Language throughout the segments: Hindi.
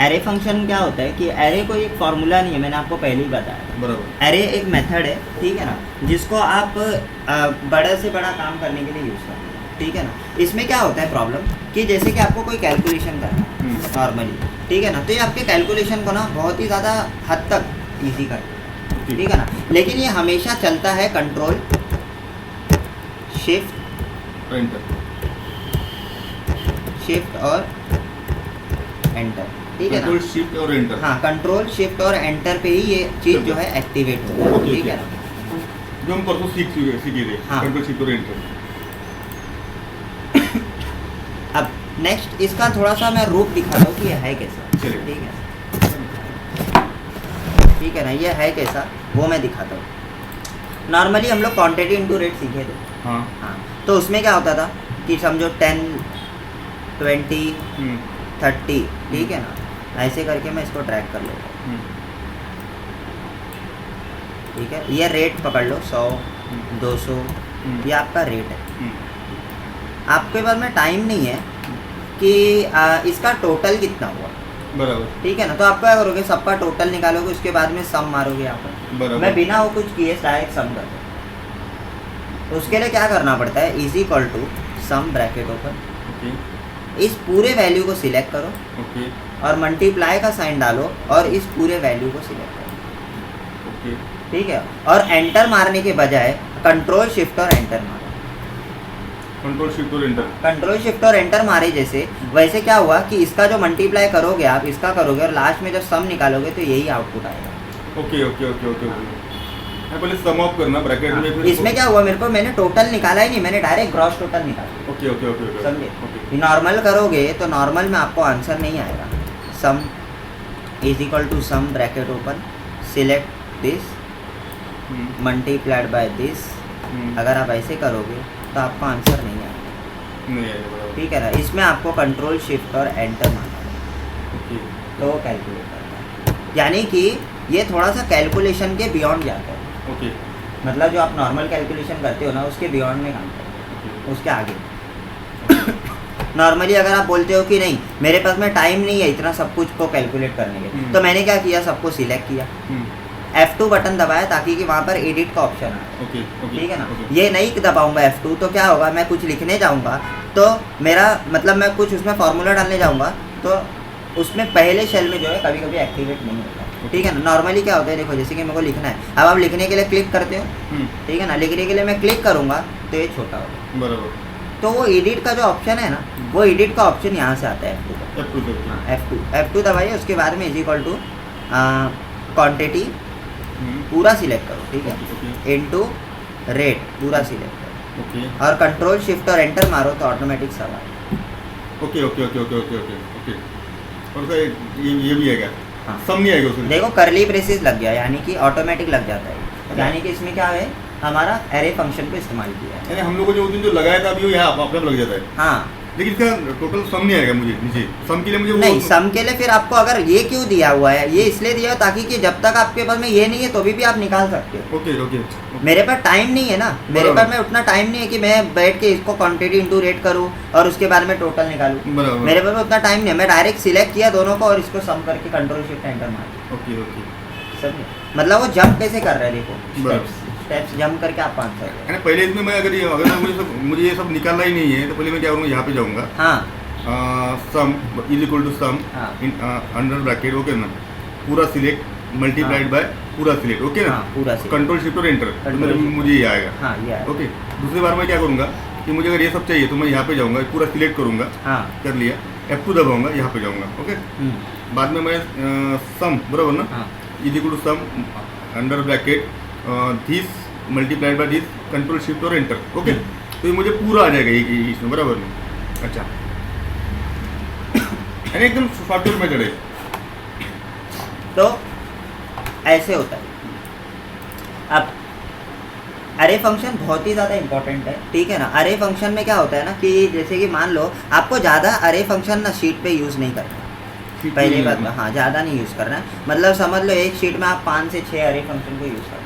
एरे फंक्शन क्या होता है कि एरे कोई एक फॉर्मूला नहीं है, मैंने आपको पहले ही बताया। बराबर। एरे एक मेथड है, ठीक है ना, जिसको आप बड़े से बड़ा काम करने के लिए यूज़ करते हैं, ठीक है ना। इसमें क्या होता है प्रॉब्लम कि जैसे कि आपको कोई कैलकुलेशन करना है नॉर्मली, ठीक है ना, तो ये आपके कैलकुलेशन को ना बहुत ही ज़्यादा हद तक ईजी करता है, ठीक है ना। लेकिन ये हमेशा चलता है कंट्रोल शिफ्ट और एंटर, ठीक है ना। कंट्रोल शिफ्ट और एंटर। हाँ, कंट्रोल शिफ्ट और एंटर पे ही ये चीज़ जो है एक्टिवेट होता है, ठीक है ना। जो हम परसों सीखे थे। हाँ। कंट्रोल शिफ्ट और एंटर। अब नेक्स्ट इसका थोड़ा सा मैं रूप दिखा दूँ कि ये है कैसा, चलिए। ठीक है ना, ये है कैसा वो मैं दिखाता हूँ। नॉर्मली हम लोग क्वांटिटी इनटू रेट सीखे थे। हाँ। हाँ, तो उसमें क्या होता था कि समझो 10, 20, 30, ठीक है ना, ऐसे करके मैं इसको ट्रैक कर लूँगा, ठीक है। ये रेट पकड़ लो 100, 200, ये आपका रेट है। आपके पास में टाइम नहीं है कि इसका टोटल कितना हुआ, बराबर, ठीक है ना। तो आप क्या करोगे, सबका टोटल निकालोगे, उसके बाद में सम मारोगे यहाँ पर। बराबर। मैं बिना वो कुछ किए डायरेक्ट सम कर दूँ। तो उसके लिए क्या करना पड़ता है, is equal to sum bracket open, इस पूरे वैल्यू को सिलेक्ट करो और मल्टीप्लाई का साइन डालो और इस पूरे वैल्यू को सिलेक्ट करो, ठीक है। और एंटर मारने के बजाय कंट्रोल शिफ्ट और एंटर मारो। कंट्रोल शिफ्ट और एंटर। कंट्रोल शिफ्ट और एंटर मारे जैसे वैसे क्या हुआ कि इसका जो मल्टीप्लाई करोगे आप, इसका करोगे और लास्ट में जब सम निकालोगे तो यही आउटपुट आएगा। Okay okay okay okay okay. पहले सम ऑफ करना ब्रैकेट में, फिर इसमें क्या हुआ, मेरे को मैंने टोटल निकाला ही नहीं, मैंने डायरेक्ट ग्रॉस टोटल निकाला। Okay okay okay okay. समझे। नॉर्मल करोगे तो नॉर्मल में आपको आंसर नहीं आएगा। Sum is equal to sum bracket open, select this multiplied by this. अगर आप ऐसे करोगे तो आपको आंसर नहीं आएगा, नहीं आएगा, बराबर। ठीक है ना। इसमें आपको कंट्रोल शिफ्ट और एंटर मारना है, तो वो कैलकुलेट करता है। यानी कि ये थोड़ा सा कैलकुलेशन के बियॉन्ड जाता है। ओके। मतलब जो आप नॉर्मल कैलकुलेशन करते हो ना, उसके बियॉन्ड में काम करते हो, उसके आगे। नॉर्मली अगर आप बोलते हो कि नहीं मेरे पास में टाइम नहीं है इतना सब कुछ को कैलकुलेट करने के, तो मैंने क्या किया, सबको सिलेक्ट किया, F2 बटन दबाया ताकि कि वहाँ पर एडिट का ऑप्शन आए, ठीक है ना। ये नहीं दबाऊंगा F2 तो क्या होगा, मैं कुछ लिखने जाऊँगा तो मेरा मतलब मैं कुछ उसमें फार्मूला डालने जाऊँगा तो उसमें पहले शेल में जो है कभी कभी एक्टिवेट नहीं होता, ठीक है ना। नॉर्मली क्या होता है, देखो जैसे कि मेरे को लिखना है, अब आप लिखने के लिए क्लिक करते हो, ठीक है ना, लिखने के लिए मैं क्लिक करूँगा तो ये छोटा होगा, बराबर। तो वो एडिट का जो ऑप्शन है ना, वो एडिट का ऑप्शन यहाँ से आता है F2 दबाइए। उसके बाद में इज इक्वल टू क्वान्टिटी पूरा सिलेक्ट करो, ठीक है, इनटू रेट पूरा सिलेक्ट करो, और कंट्रोल शिफ्ट और एंटर मारो तो ऑटोमेटिक सब आएगा। Okay okay okay okay okay okay okay. और ये भी आएगा। हाँ। सम नहीं आएगा उसमें। देखो करली ब्रेसेस लग गया, यानी कि ऑटोमेटिक लग जाता है, यानी कि इसमें क्या है, हमारा एरे फंक्शन को इस्तेमाल किया है। यानी हम लोगों को जो उस दिन जो लगाया था अभी वो यहाँ अपने आप लग जाता है। हाँ, लेकिन इसका टोटल सम नहीं आएगा मुझे नीचे। सम के लिए मुझे नहीं, सम के लिए फिर आपको अगर ये क्यों दिया हुआ है, ये इसलिए दिया है ताकि कि जब तक आपके पास में ये नहीं है तो भी आप निकाल सकते हो। Okay okay. मेरे पास टाइम नहीं है ना, मेरे पास में उतना टाइम नहीं है कि मैं बैठ के इसको क्वांटिटी इनटू रेट करूँ और उसके बाद में टोटल निकालूँ। मेरे पास में उतना टाइम नहीं है, मैं डायरेक्ट सिलेक्ट किया दोनों को और इसको सम करके कंट्रोल शिफ्ट एंटर मार। Okay okay. समझे, मतलब वो जंप कैसे कर रहे हैं, देखो स्टेप्स जंप करके आप आंसर करो। यानी पहले इसमें मैं अगर मुझे ये सब निकालना ही नहीं है तो पहले मैं क्या करूँगा, यहाँ पे जाऊँगा। हाँ, सम इज इक्वल टू सम हाँ। अंडर ब्रैकेट, ओके ना, पूरा सिलेक्ट मल्टीप्लाइड बाय पूरा सिलेक्ट, ओके ना, हाँ, पूरा सिलेक्ट, कंट्रोल शिफ्ट और एंटर, तो मुझे ये आएगा। हाँ, ये आएगा। ओके। दूसरी बार मैं क्या करूँगा कि मुझे अगर ये सब चाहिए तो मैं यहाँ पे जाऊँगा, पूरा सिलेक्ट करूँगा। हाँ, कर लिया, F2 दबाऊँगा, यहाँ पे जाऊँगा, ओके। बाद में मैं सम बराबर ना, हाँ, is equal to sum under bracket this multiplied by this, control shift और एंटर, ओके। तो ये मुझे पूरा आ जाएगा इसमें, बराबर में। अच्छा, यानी एकदम सॉफ्टवेयर मेथड है। तो ऐसे होता है। अब अरे फंक्शन बहुत ही ज़्यादा इंपॉर्टेंट है, ठीक है ना। अरे फंक्शन में क्या होता है ना कि जैसे कि मान लो आपको ज़्यादा अरे फंक्शन ना शीट पे यूज़ नहीं करना, पहली बात में, हाँ, ज़्यादा नहीं यूज़ करना है। मतलब समझ लो एक शीट में आप 5 से 6 अरे फंक्शन को यूज़ करते हो,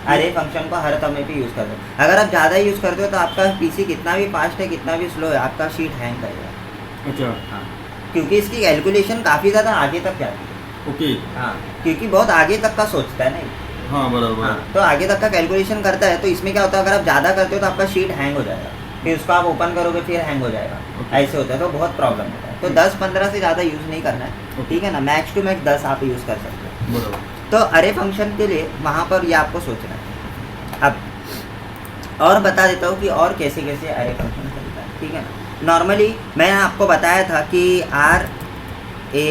अरे फंक्शन को हर समय पे यूज़ करते हो। अगर आप ज़्यादा यूज़ करते हो तो आपका पीसी कितना भी फास्ट है, कितना भी स्लो है, आपका शीट हैंग करेगा। अच्छा। हाँ, क्योंकि इसकी कैलकुलेशन काफ़ी ज़्यादा आगे तक जाती है। ओके। हाँ, क्योंकि बहुत आगे तक का सोचता है ना ये। हाँ बराबर। हाँ, तो आगे तक का कैलकुलेशन करता है, तो इसमें क्या होता है, अगर आप ज़्यादा करते हो तो आपका शीट हैंग हो जाएगा, फिर उसको आप ओपन करोगे फिर हैंग हो जाएगा, ऐसे होता है, तो बहुत प्रॉब्लम होता है। तो 10-15 से ज़्यादा यूज़ नहीं करना है, ठीक है ना। मैक्स टू मैक्स 10 आप यूज़ कर सकते हो। बराबर। तो अरे फंक्शन के लिए वहाँ पर ये आपको सोचना है। अब और बता देता हूँ कि और कैसे कैसे अरे फंक्शन चलता है, ठीक है ना। नॉर्मली मैंने आपको बताया था कि आर ए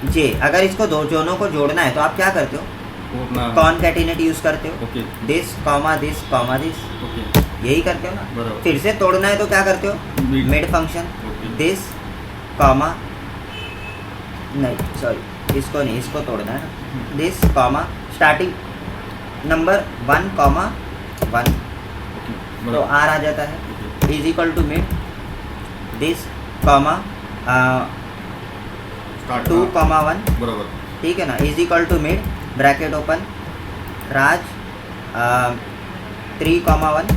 जे, अगर इसको दोनों को जोड़ना है तो आप क्या करते हो, कॉनकैटिनेट यूज़ करते हो, this comma this comma this, यही करते हो ना। फिर से तोड़ना है तो क्या करते हो, मिड फंक्शन, दिस कॉमा, नहीं सॉरी इसको नहीं, इसको तोड़ना है ना, this comma starting number 1 comma 1, तो आर आ जाता है, is equal to mid this comma 2 comma 1, बराबर, ठीक है ना, is equal to mid bracket open range 3 comma 1,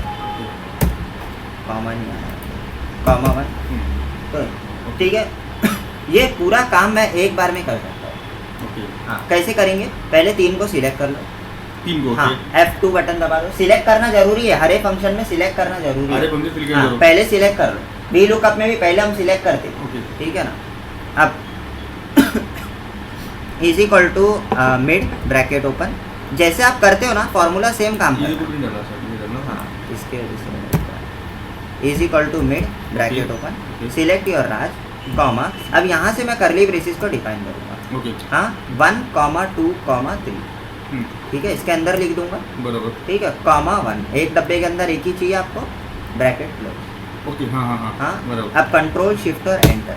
comma नहीं आया, कॉमा 1, तो ठीक है। ये पूरा काम मैं एक बार में कर सकता हूँ। हाँ, कैसे करेंगे, पहले 3 को सिलेक्ट कर लो, 3 को, हाँ, F2 बटन दबा दो। सिलेक्ट करना जरूरी है, हर एक फंक्शन में सिलेक्ट करना जरूरी है। हाँ, पहले सिलेक्ट कर लो, वी लुकअप में भी पहले हम सिलेक्ट करते हैं, ठीक है ना। अब is equal to mid bracket open, जैसे आप करते हो ना फॉर्मूला सेम काम करता है। हाँ, इसके वजह से is equal to mid bracket open, select your range comma, अब यहाँ से मैं कर्ली ब्रेसिस को डिफाइन करूँगा, हाँ, 1 कॉमा 2 कॉमा 3, ठीक है, इसके अंदर लिख दूंगा, बराबर, ठीक है, कॉमा 1, एक डब्बे के अंदर एक ही चाहिए आपको, ब्रैकेट क्लोज, ओके, हाँ हाँ हाँ, हाँ। अब कंट्रोल शिफ्ट और एंटर,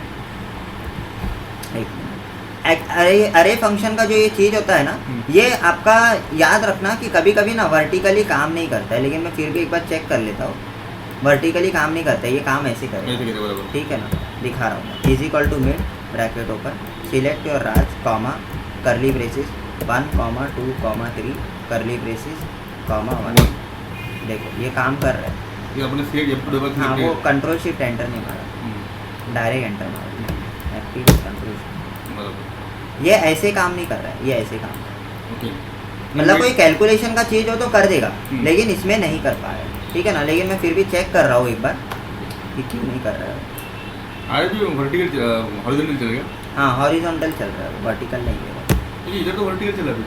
अरे फंक्शन का जो ये चीज़ होता है ना, ये आपका याद रखना कि कभी कभी ना वर्टिकली काम नहीं करता है, लेकिन मैं फिर भी एक बार चेक कर लेता हूँ, वर्टिकली काम नहीं करता है, ये काम ऐसे करेगा, ठीक है ना, दिखा रहा हूँ। Is equal to mid bracket open, select your range comma curly braces 1 comma 2 comma 3 curly braces comma 1, देखो ये काम कर रहा है, ये अपने सेट, हाँ, वो कंट्रोल शिफ्ट एंटर नहीं मारा, डायरेक्ट एंटर मारा, एक्टिव कंट्रोल, ये ऐसे काम नहीं कर रहा है, ये ऐसे काम कर रहा है, मतलब कोई कैलकुलेशन का चीज़ हो तो कर देगा, लेकिन इसमें नहीं कर पा रहा है, ठीक है ना। लेकिन मैं फिर भी चेक कर रहा हूँ एक बार कि क्यों नहीं कर रहा है। हॉरिजॉन्टल चलेगा, हाँ, हॉरिजॉन्टल चल रहा है, वर्टिकल नहीं है, इधर तो वर्टिकल चला है,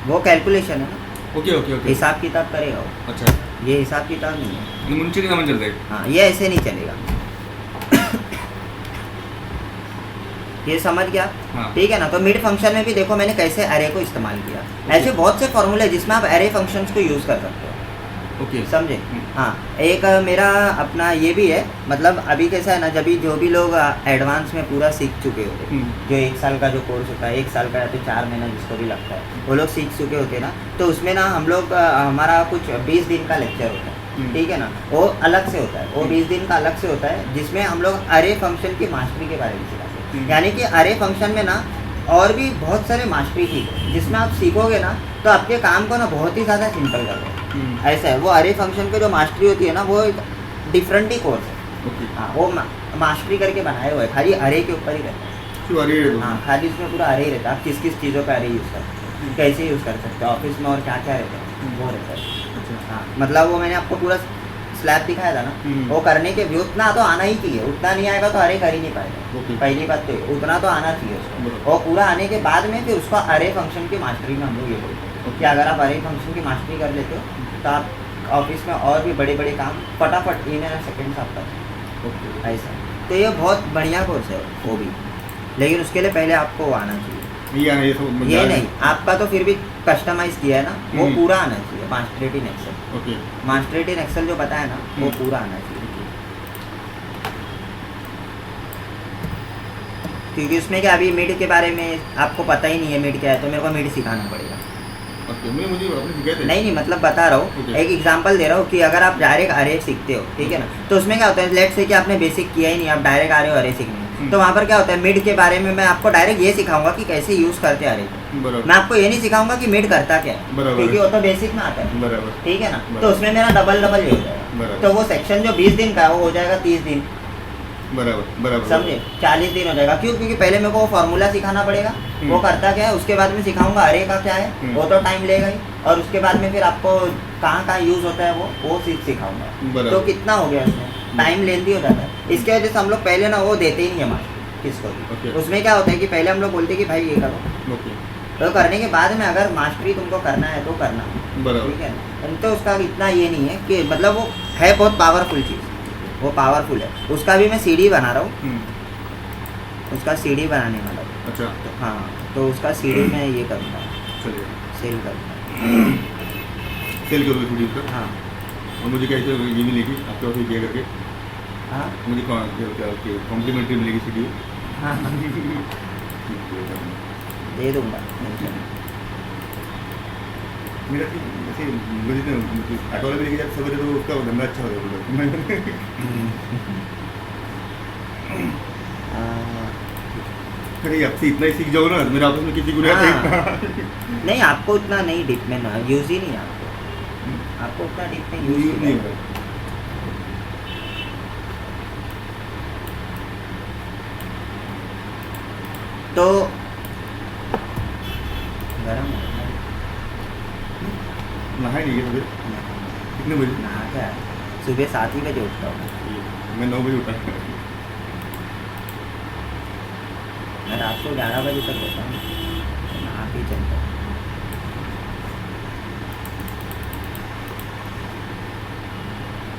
वो कैलकुलेशन है ना। ओके ओके ओके, हिसाब किताब करेगा वो, अच्छा, ये हिसाब किताब नहीं है, मुंशी का चल रहा है, हाँ, ये ऐसे नहीं चलेगा, ये समझ गया, हाँ। ठीक है ना। तो मिड फंक्शन में भी देखो मैंने कैसे अरे को इस्तेमाल किया, ऐसे बहुत से फॉर्मूले जिसमें आप अरे फंक्शंस को यूज़ कर सकते हो, ओके, समझे। हाँ, एक मेरा अपना ये भी है, मतलब अभी कैसा है ना, जब भी जो भी लोग एडवांस में पूरा सीख चुके होते हैं, जो 1 साल का जो कोर्स होता है, 1 साल का या तो 4 महीना जिसको भी लगता है, वो लोग सीख चुके होते हैं ना, तो उसमें ना हम लोग हमारा कुछ 20 दिन का लेक्चर होता है, ठीक है ना, वो अलग से होता है, वो 20 दिन का अलग से होता है, जिसमें हम लोग अरे फंक्शन की मास्टरी के बारे में सिखाते हैं। यानी कि अरे फंक्शन में ना और भी बहुत सारे मास्टरी की, जिसमें आप सीखोगे ना तो आपके काम को ना बहुत ही ज़्यादा सिंपल कर दो, ऐसा है। वो अरे फंक्शन के जो मास्टरी होती है ना, वो एक डिफरेंट ही कोर्स है, हाँ, वो मास्टरी करके बनाए हुए, खाली अरे के ऊपर ही रहता है, हाँ, खाली उसमें पूरा अरे ही रहता है, आप किस किस चीज़ों का अरे यूज़ करते हैं, कैसे यूज़ कर सकते हो, ऑफिस में और क्या क्या रहता है, वो रहता है, हाँ। मतलब वो मैंने आपको पूरा स्लैब दिखाया था ना, वो करने के भी उतना तो आना ही चाहिए, उतना नहीं आएगा तो अरे कर ही नहीं पाएगा, पहली बात तो उतना तो आना चाहिए उसको, और पूरा आने के बाद में फिर उसको अरे फंक्शन की मास्टरी में हम लोग ये बोलते हैं कि अगर आप अरे फंक्शन की मास्टरी कर लेते हो तो आप ऑफिस में और भी बड़े बड़े काम फटाफट इन सेकेंड्स आप कर सकते हो, ऐसा। तो ये बहुत बढ़िया कोर्स है वो भी, लेकिन उसके लिए पहले आपको वो आना चाहिए, ये नहीं, आपका तो फिर भी कस्टमाइज किया है ना, वो पूरा आना चाहिए, मास्टरेट इन एक्सेल, मास्टरेट इन एक्सेल जो बताया ना, वो पूरा आना चाहिए, क्योंकि उसमें क्या अभी मिड के बारे में आपको पता ही नहीं है, मिड क्या है, तो मेरे को मिड सिखाना पड़ेगा। मुझे नहीं, मतलब बता रहा हूँ, एक एग्जांपल दे रहा हूँ कि अगर आप डायरेक्ट अरे सीखते हो, ठीक है ना, तो उसमें क्या होता है, लेट्स से कि आपने बेसिक किया ही नहीं, आप डायरेक्ट आ रहे हो अरे सीखने, तो वहाँ पर क्या होता है, मिड के बारे में मैं आपको डायरेक्ट ये सिखाऊंगा कि कैसे यूज़ करते हैं अरे, मैं आपको ये नहीं सिखाऊंगा कि मिड करता क्या है, क्योंकि वो तो बेसिक में आता है, ठीक है ना, तो उसमें मेरा डबल ये हो जाएगा, तो वो सेक्शन जो 20 दिन का है वो हो जाएगा 30 दिन, बराबर बराबर समझे, 40 दिन हो जाएगा। क्यों? क्योंकि पहले मेरे को वो फॉर्मूला सिखाना पड़ेगा, वो करता क्या है, उसके बाद में सिखाऊंगा अरे का क्या है, वो तो टाइम लेगा ही, और उसके बाद में फिर आपको कहाँ कहाँ यूज होता है वो सिखाऊंगा। तो कितना हो गया उसमें, टाइम लेंदी हो जाता है। इसके वजह से हम लोग पहले ना वो देते ही नहीं है मास्टर किसको भी। उसमें क्या होता है कि पहले हम लोग बोलते कि भाई ये करो, तो करने के बाद में अगर मास्टरी तुमको करना है तो करना, ठीक है ना। तो उसका इतना ये नहीं है कि मतलब वो है बहुत पावरफुल चीज़, वो पावरफुल है। उसका भी मैं सीडी बना रहा हूँ, उसका सीडी बनाने वाला हूँ। अच्छा। तो हाँ, तो उसका सीडी मैं ये करूँगा, सेल करूँगा, सेल करोगे सीडी पर? हाँ। और मुझे क्या ये मिलेगी आपके ऑफिस किया करके? हाँ मुझे कॉम्प्लीमेंट्री मिलेगी सीडी? हाँ दे दूँगा। मेरा ऐसे मुझे तो ऑटो वाले लेके जाते सवेरे, तो उसका धंधा अच्छा हो जाएगा। अरे आपसे इतना ही सीख जाओ ना, मेरे ऑफिस में किसी को नहीं, आपको उतना नहीं डीप में ना यूज ही नहीं है, आपको उतना डीप में यूज नहीं है। तो गरम नहाए नहीं है कितने बजे? नहा क्या है, सुबह 7 ही बजे उठता हूँ मैं 9 बजे उठा। मैं रात को 11 बजे तक होता हूँ, नहा के चलता हूँ।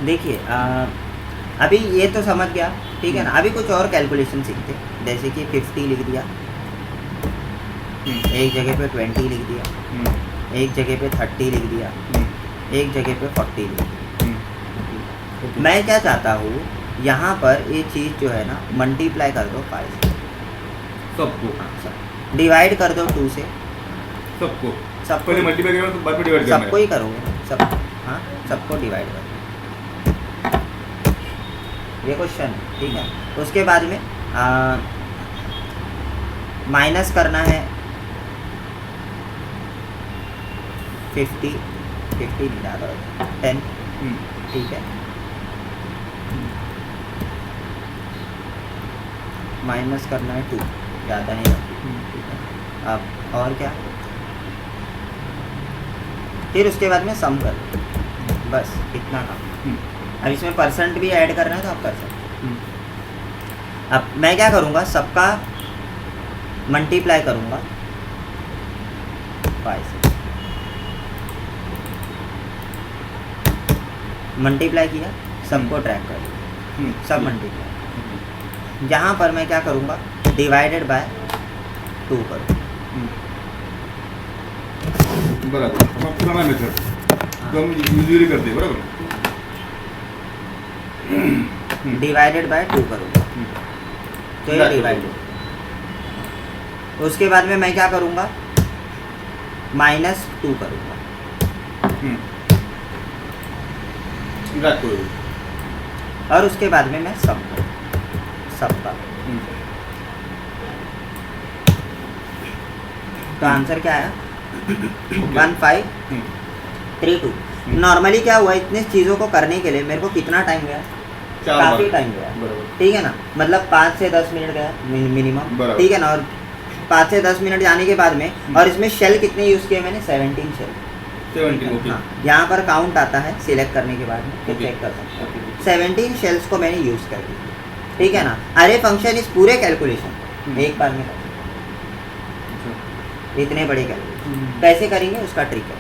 देखिए अभी ये तो समझ गया, ठीक है ना। अभी कुछ और कैलकुलेशन सीखते, जैसे कि 50 लिख दिया, एक जगह पे 20 लिख दिया, एक जगह पे 30 लिख दिया, एक जगह पे 40 लिख दिया। मैं क्या चाहता हूँ, यहाँ पर ये चीज़ जो है ना मल्टीप्लाई कर दो 5 से, सबको डिवाइड कर दो 2 से, सबको पहले मल्टीप्लाई करो तो बाद में डिवाइड करना है। सबको ही करोगे सब, हाँ सबको डिवाइड करो, ये क्वेश्चन, ठीक है। उसके बाद में माइनस करना है 50 नहीं ज़्यादा, 10, ठीक है। माइनस करना है 2, ज़्यादा नहीं रखी, ठीक है। अब और क्या, फिर उसके बाद में सम कर, बस इतना काम। अब इसमें परसेंट भी ऐड करना है तो आप कर सकते हैं। अब मैं क्या करूँगा, सबका मल्टीप्लाई करूँगा 5 से, मल्टीप्लाई किया, सबको ट्रैक कर दिया, सब मल्टीप्लाई। यहाँ पर मैं क्या करूँगा, डिवाइडेड बाय 2 करूँगा। बराबर, पुराना मेथड तो हम यूजुअली करते हैं, बराबर। डिवाइडेड बाय 2 करूँगा, तो ये डिवाइडेड। उसके बाद में मैं क्या करूँगा, -2 करूँगा, और उसके बाद में मैं सम करूँगा सबका। तो आंसर क्या आया, 1532। नॉर्मली क्या हुआ, इतनी चीज़ों को करने के लिए मेरे को कितना टाइम गया, काफ़ी टाइम गया, ठीक है ना। मतलब 5 से 10 मिनट गया मिनिमम, ठीक है ना। और 5 से 10 मिनट जाने के बाद में, और इसमें शेल कितने यूज़ किए मैंने, 17 शेल। 17, ओके। हाँ, यहाँ पर काउंट आता है सिलेक्ट करने के बाद में, तो चेक कर सकते हो। 17 शेल्स को मैंने यूज़ कर दिया, ठीक है ना। अरे फंक्शन इस पूरे कैलकुलेशन एक बार में इतने बड़े कैलकुलेशन कैसे करेंगे, उसका ट्रिक है।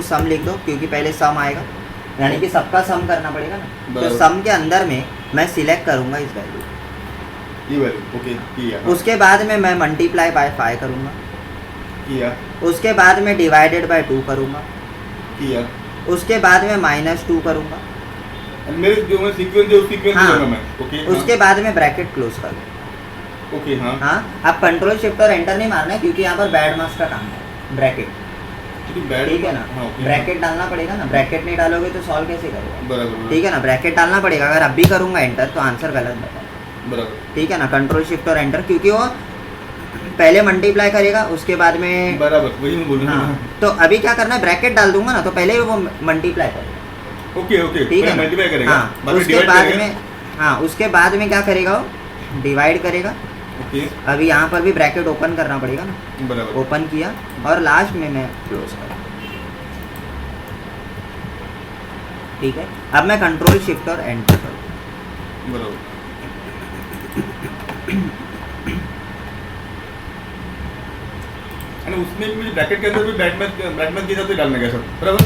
= सम लिख दो, क्योंकि पहले सम आएगा, यानी कि सबका सम करना पड़ेगा ना। तो सम के अंदर में मैं सिलेक्ट करूँगा इस वैल्यू, ये वैल्यू, ओके किया। उसके बाद में मैं मल्टीप्लाई बाय 5 करूँगा, किया। उसके बाद में डिवाइडेड बाय 2 करूँगा, किया। उसके बाद में -2 करूँगा, मेरे जो मैं सीक्वेंस है उस सीक्वेंस में करूँगा मैं, ओके। उसके बाद में ब्रैकेट क्लोज कर दूँ, ओके। हाँ हाँ, आप कंट्रोल शिफ्ट और एंटर नहीं मारना है, क्योंकि यहाँ पर बैड मार्क्स का काम है, ब्रैकेट, ठीक है ना। ब्रैकेट डालना पड़ेगा ना, ब्रैकेट नहीं डालोगे तो सॉल्व कैसे करोगे, बराबर, ठीक है ना। ब्रैकेट डालना पड़ेगा, अगर अब भी करूँगा एंटर तो आंसर गलत बताए, बराबर, ठीक है ना। कंट्रोल शिफ्ट और एंटर, क्योंकि वो पहले मल्टीप्लाई करेगा, उसके बाद में, बराबर, वही मैं बोल रहा हूँ। तो अभी क्या करना है, ब्रैकेट डाल दूंगा ना, तो पहले वो मल्टीप्लाई करेगा, ओके, ओके, ठीक है, मल्टीप्लाई करेगा, हाँ। उसके बाद में हाँ, उसके बाद में क्या करेगा वो, डिवाइड करेगा। ओके अभी यहाँ पर भी ब्रैकेट ओपन करना पड़ेगा ना, बराबर ओपन किया और लास्ट में मैं क्लोज करा। ठीक है, अब मैं कंट्रोल शिफ्ट और एंटर करूँ। बराबर आणि उसमें भी मुझे ब्रैकेट के अंदर भी ब्रैकेट के साथ डालना क्या सब बराबर।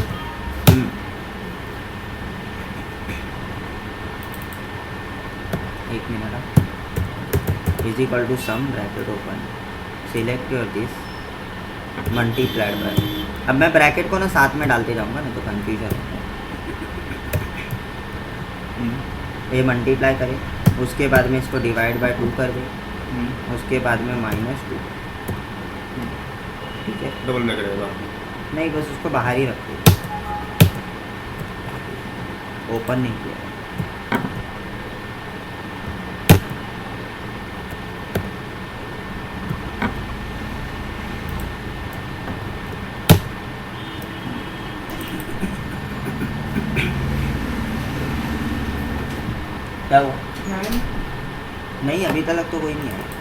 एक minute, is equal to sum bracket open, select your this, multiplied by. अब मैं ब्रैकेट को ना साथ में डालते जाऊंगा ना तो कंफ्यूजन होगा। ये मल्टीप्लाई करें, उसके बाद में इसको डिवाइड बाय 2 कर दे, उसके बाद में -2। ठीक है, डबल में करेगा नहीं बस उसको बाहर ही रखते, ओपन नहीं किया। क्या हुआ? नहीं अभी तक तो कोई नहीं आया।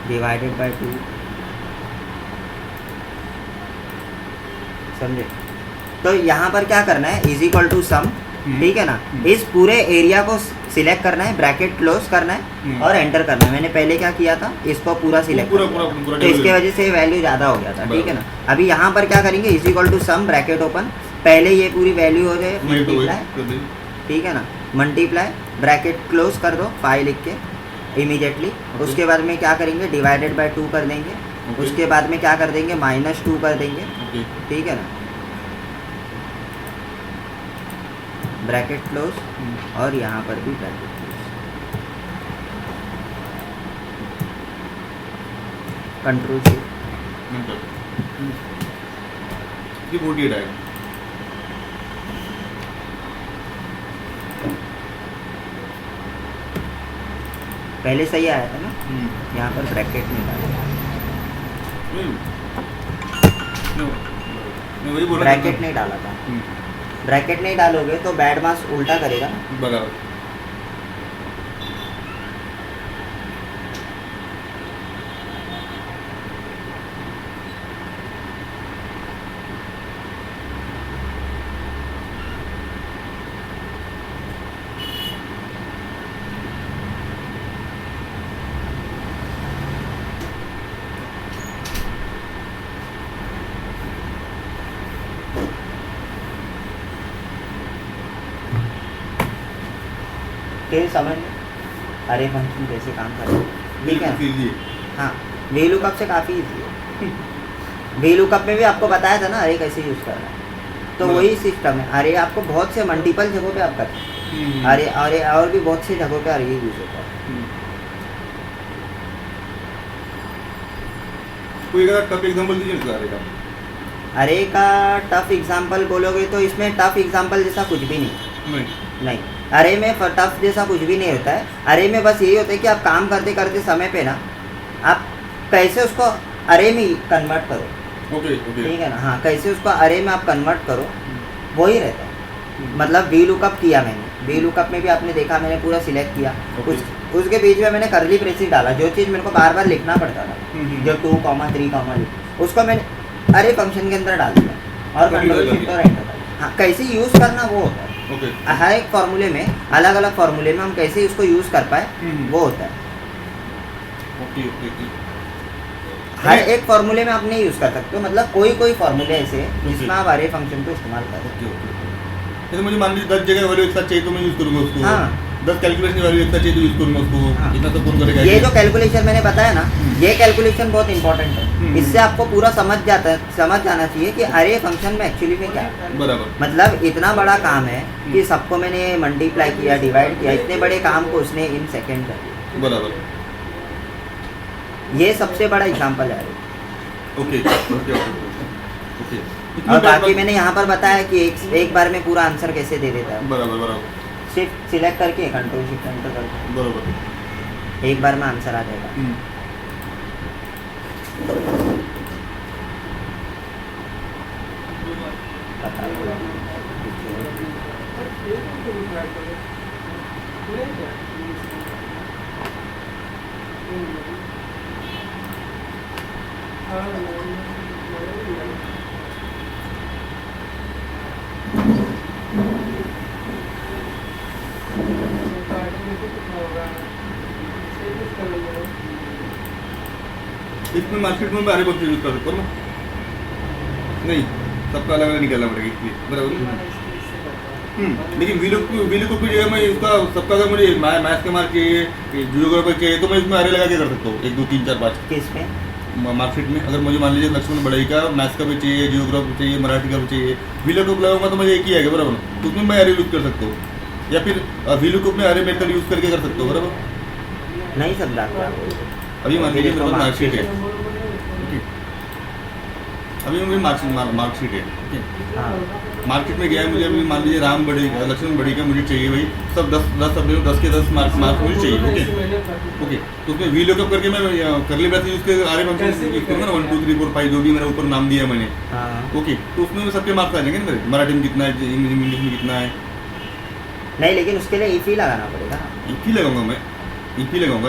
डिवाइडेड बाय 2, समझे? तो यहाँ पर क्या करना है, इज इक्वल टू सम, ठीक है ना। इस पूरे एरिया को सिलेक्ट करना है, ब्रैकेट क्लोज करना है और एंटर करना है। मैंने पहले क्या किया था, इसको पूरा सिलेक्ट पूरा तो इसके वजह से वैल्यू ज़्यादा हो गया था। ठीक है ना, अभी यहाँ पर क्या करेंगे, is equal to sum bracket open, पहले ये पूरी वैल्यू हो जाए मल्टीप्लाई, ठीक है ना, मल्टीप्लाई ब्रैकेट क्लोज कर दो 5 लिख के इमीडिएटली। उसके बाद में क्या करेंगे, डिवाइडेड बाय 2 कर देंगे। उसके बाद में क्या कर देंगे, -2 कर देंगे। ठीक है ना, ब्रैकेट क्लोज और यहाँ पर भी ब्रैकेट क्लोज, कंट्रोल से ये 48 आएगा। पहले सही आया था ना, यहाँ पर ब्रैकेट नहीं डाला, मैं वही बोल रहा था। ब्रैकेट नहीं डाला था। ब्रैकेट नहीं डालोगे तो बैड मास उल्टा करेगा ना। बराबर फिर समझ लो अरे फंक्शन कैसे काम कर रहे हैं, ठीक है ना। कीजिए। हाँ, वी लुकअप से काफ़ी ईजी है। वी लुकअप में भी आपको बताया था ना अरे कैसे यूज़ करना है, तो वही सिस्टम है। अरे आपको बहुत से मल्टीपल जगहों पे आप करते हैं, अरे और भी बहुत सी जगहों पे अरे यूज़ होता है। कोई अगर टफ एग्जांपल दीजिए इसका अरे का। अरे का टफ एग्जांपल बोलोगे तो इसमें टफ एग्जांपल जैसा कुछ भी नहीं। अरे में टफ जैसा कुछ भी नहीं होता है। अरे में बस यही होता है कि आप काम करते करते समय पे ना आप कैसे उसको अरे में कन्वर्ट करो। ओके ठीक है ना, हाँ, कैसे उसको अरे में आप कन्वर्ट करो वही रहता है। मतलब वी लुकअप किया मैंने, वी लुकअप में भी आपने देखा मैंने पूरा सिलेक्ट किया, उसके बीच में मैंने कर्ली ब्रेसेस डाला, जो चीज़ मेरे को बार बार लिखना पड़ता था, जो 2, 3, उसको मैंने अरे फंक्शन के अंदर डाल दिया और कंट्रोल शिफ्ट और एंटर। हाँ, कैसे यूज़ करना वो होता है। हर एक फॉर्मूले में, अलग अलग फॉर्मूले में हम कैसे उसको यूज़ कर पाए वो होता है। हर एक फॉर्मूले में आप नहीं यूज़ कर सकते, मतलब कोई फॉर्मूले ऐसे जिसमें आप अरे फंक्शन को इस्तेमाल कर सकते हो। जैसे मुझे मान लीजिए 10 जगह वैल्यू एक साथ चाहिए तो मैं यूज़ करूँगा उसको। हाँ, 10 कैलकुलेशन वैल्यू एक साथ चाहिए तो यूज़ करूँगा उसको। हाँ। इतना तो कौन करेगा। ये जो कैलकुलेशन मैंने बताया ना, ये कैलकुलेशन बहुत इंपॉर्टेंट है। इससे आपको पूरा समझ जाना चाहिए कि अरे फंक्शन में एक्चुअली में क्या है। बराबर, मतलब इतना बड़ा काम है कि सबको मैंने मल्टीप्लाई किया, डिवाइड किया, इतने बड़े काम को उसने इन सेकेंड कर दिया। बराबर, ये सबसे बड़ा एग्जाम्पल है। ओके। और बाकी मैंने यहाँ पर बताया कि एक बार में पूरा आंसर कैसे दे देता है। बराबर, शिफ्ट सिलेक्ट करके कंट्रोल शिफ्ट एंटर करके बराबर, एक बार में आंसर आ जाएगा। बता दो। इसमें मार्केट में हरे बक्से यूज कर सकते हो ना? नहीं, सबका अलग अलग निकालना पड़ेगा इसलिए, बराबर। लेकिन वीलू को भी जो है मैं इसका सबका अगर मुझे मैथ्स का मार्क चाहिए, जियोग्राफी चाहिए, तो मैं इसमें अरे लगा के कर सकता हूँ 1 2 3 4 5 किस पे? मार्कशीट में। अगर मुझे मान लीजिए लक्ष्मण बड़ाई का मैथ्स का भी चाहिए, जियोग्राफी चाहिए, मराठी का भी चाहिए, वीलू को लगाऊंगा तो मुझे एक ही आएगा, बराबर। तो उसमें मैं अरे यूज कर सकता हूँ, या फिर वीलू को अरे मेथड यूज करके कर सकता हूँ, बराबर। नहीं समझा क्या? अभी मान लीजिए मेरे पास मार्कशीट है, ठीक। अभी मेरी मार्कशीट है, ठीक है। हाँ मार्केट में गया है, मुझे अभी मान लीजिए राम बड़ी का, लक्ष्मण बड़ी का मुझे चाहिए भाई, सब 10 सब्जेक्ट 10 के 10 मार्क्स मुझे चाहिए, ओके। तो उसमें वी लुकअप करके मैं करली ब्रैकेट यूज करके आरे फंक्शन यूज करूँगा ना, 1 2 3 4 5 जो भी मेरा ऊपर नाम दिया मैंने, हाँ। ओके। तो उसमें सबके मार्क्स आ जाएंगे ना मेरे, मराठी में कितना है, इंग्लिश में कितना है। नहीं, लेकिन उसके लिए ईफी लगाना पड़ेगा। ईपी लगाऊंगा मैं, ईपी लगाऊंगा।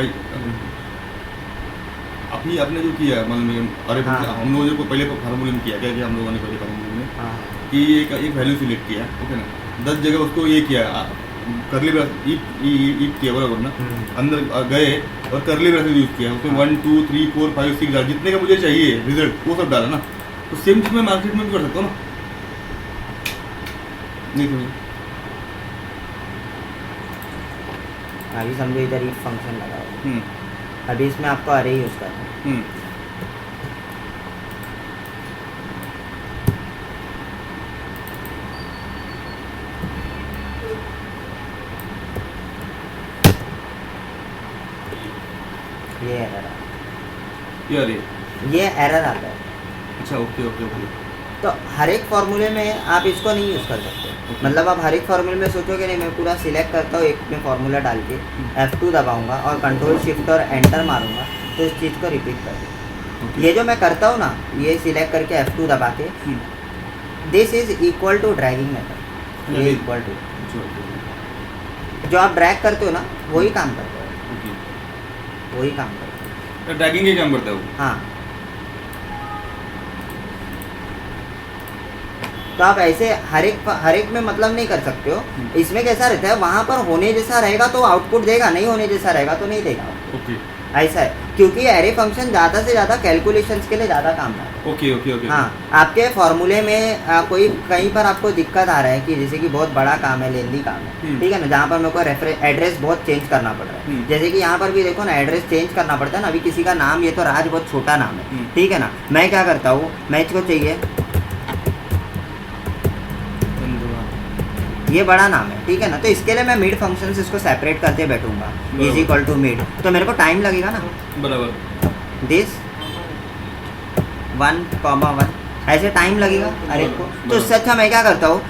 अभी आपने जो किया मतलब अरे हाँ। हम लोगों ने पहले फार्मूले में किया क्या कि हम लोगों ने पहले फार्मूले में हाँ कि एक वैल्यू सिलेक्ट किया, ओके ना, 10 जगह उसको ये किया, करली ब्रैकेट ईप किया, बराबर ना, अंदर गए और करली ब्रैकेट यूज किया, उसमें 1 2 3 4 5 6 डाला, जितने का मुझे चाहिए रिजल्ट वो सब डाला ना। तो सेम चीज मैं मार्केट में भी कर सकता हूँ ना, नहीं समझे? अभी समझो इधर ईफ फंक्शन लगाओ, अभी इसमें आपको अरे यूज करना है। ये एरर ये एरर आता है। अच्छा, ओके ओके ओके। तो हर एक फॉर्मूले में आप इसको नहीं यूज़ कर सकते। मतलब आप हर एक फॉर्मूले में सोचोगे नहीं, मैं पूरा सिलेक्ट करता हूँ एक में फॉर्मूला डाल के F2 दबाऊंगा और कंट्रोल शिफ्ट और एंटर मारूंगा तो इस चीज़ को रिपीट कर दूँ। ये जो मैं करता हूँ ना, ये सिलेक्ट करके F2 दबा के, this is equal to dragging method. ये इक्वल टू जो आप ड्रैग करते हो ना, वही काम करते हो, वही काम करते हो। ड्रैगिंग ही काम करता है वो। हाँ, तो आप ऐसे हर एक में मतलब नहीं कर सकते हो। इसमें कैसा रहता है, वहाँ पर होने जैसा रहेगा तो आउटपुट देगा, नहीं होने जैसा रहेगा तो नहीं देगा। ओके, ऐसा है, क्योंकि एरे फंक्शन ज़्यादा से ज़्यादा कैलकुलेशंस के लिए ज़्यादा काम है। Okay okay okay. हाँ, आपके फॉर्मूले में कोई कहीं पर आपको दिक्कत आ रहा है कि जैसे कि बहुत बड़ा काम है, लेंदी काम है, ठीक है ना, जहाँ पर मेरे को एड्रेस बहुत चेंज करना पड़ रहा है। जैसे कि यहाँ पर भी देखो ना, एड्रेस चेंज करना पड़ता है ना। अभी किसी का नाम, ये तो राज बहुत छोटा नाम है, ठीक है ना, मैं क्या करता हूँ, मैं इसको चाहिए ये बड़ा नाम है, ठीक है ना, तो इसके लिए मैं मिड फंक्शन से इसको सेपरेट करते बैठूंगा, इज इक्वल टू मिड, तो मेरे को टाइम लगेगा ना, बराबर। दिस 1,1 ऐसे टाइम लगेगा हर एक को। तो इससे अच्छा मैं क्या करता हूँ,